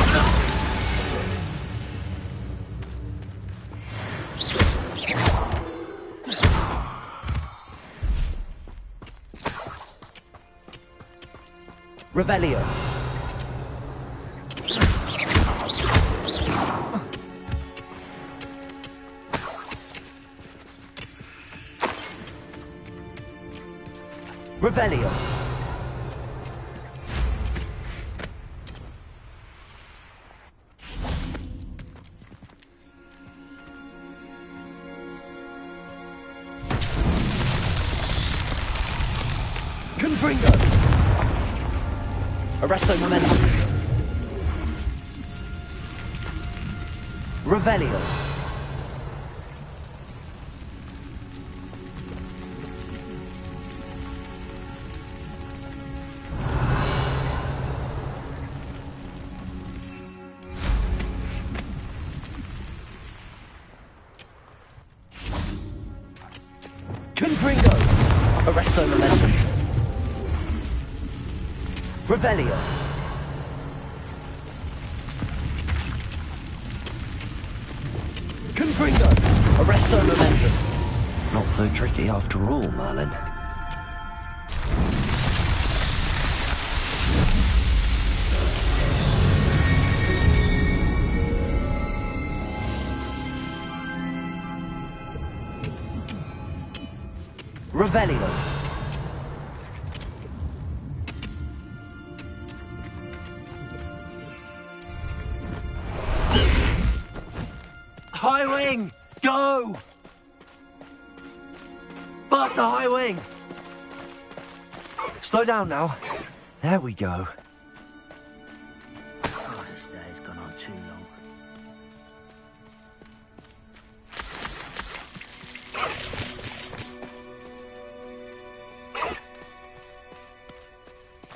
Revelio. Revelio. Confringo. Arresto Momentum. Revelio. Confringo. Arresto Momentum. Revelio. Confringo. Arresto Momentum. Not so tricky after all, Merlin. Revelio. High wing! Go! Faster, high wing! Slow down now. There we go. Oh, this day's gone on too long.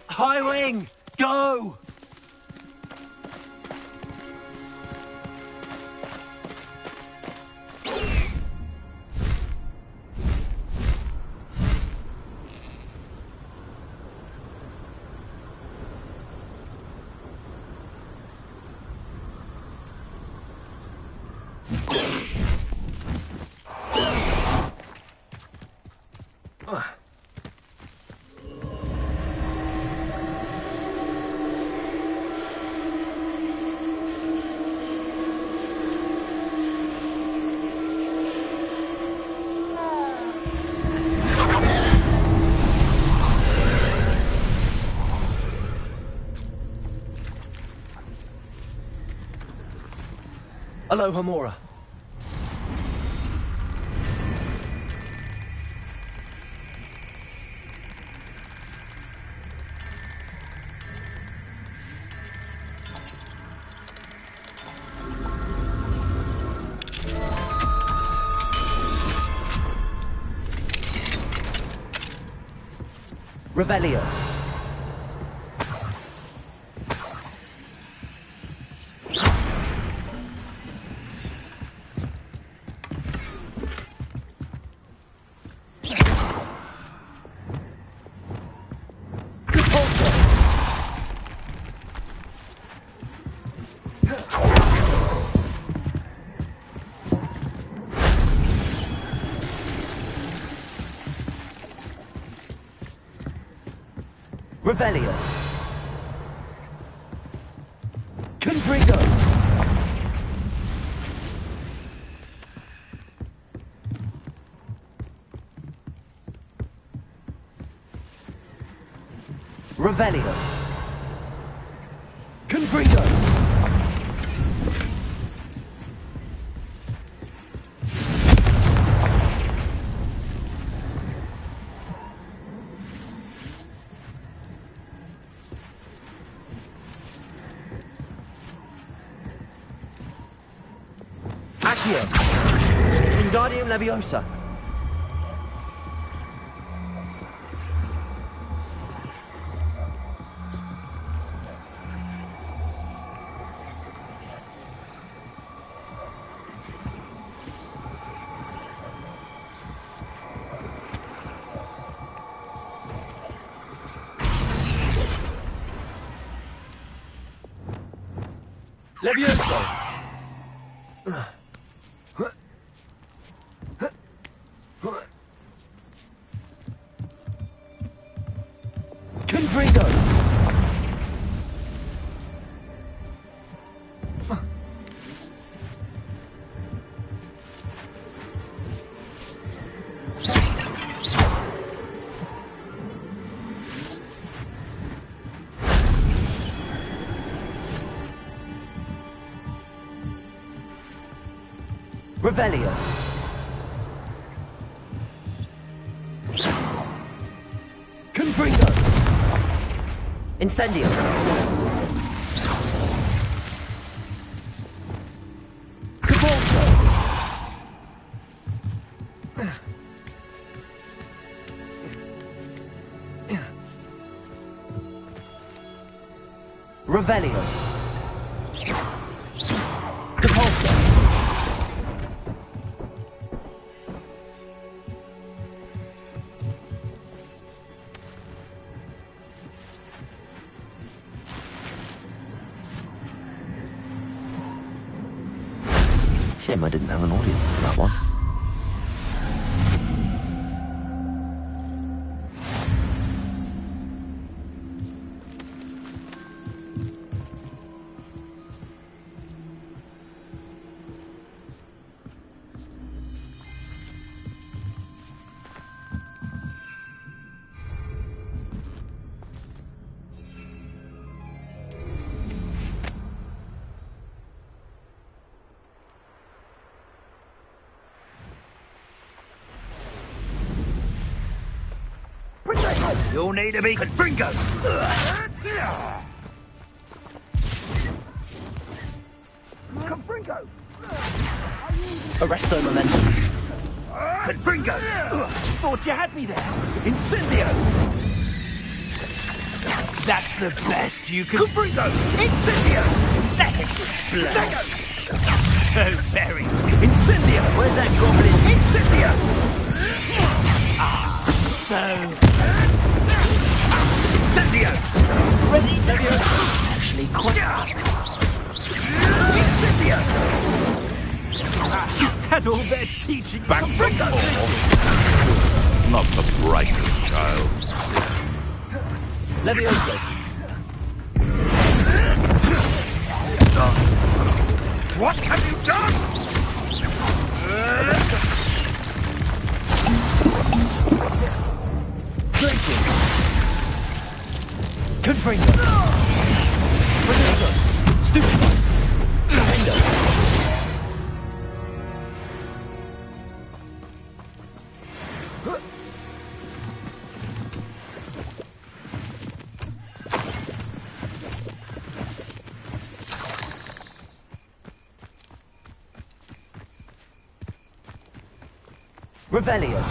High wing! Go! Aloha Mora. Revelio. Revelio. Confringo. Revelio. Confringo. Accio! Wingardium Leviosa! Levioso! Confringo! Revelio. Confringo. Incendio. Cabalso. Revelio. Cabalso. Shame I didn't have an audience for that one. You'll need to be Confringo! Confringo! Arresto Momentum. Confringo! Thought you had me there. Incendio! That's the best you can... Confringo! Incendio! That is display! So very... Incendio! Where's that goblin? Incendio! So... Incendio! Ready? Actually, quite... Incendio! Is that all they're teaching? Back from home. Not the brightest child. Leviosa. What have you done? Grayson. Confringo. Revelio. Stupid. Defender. Revelio.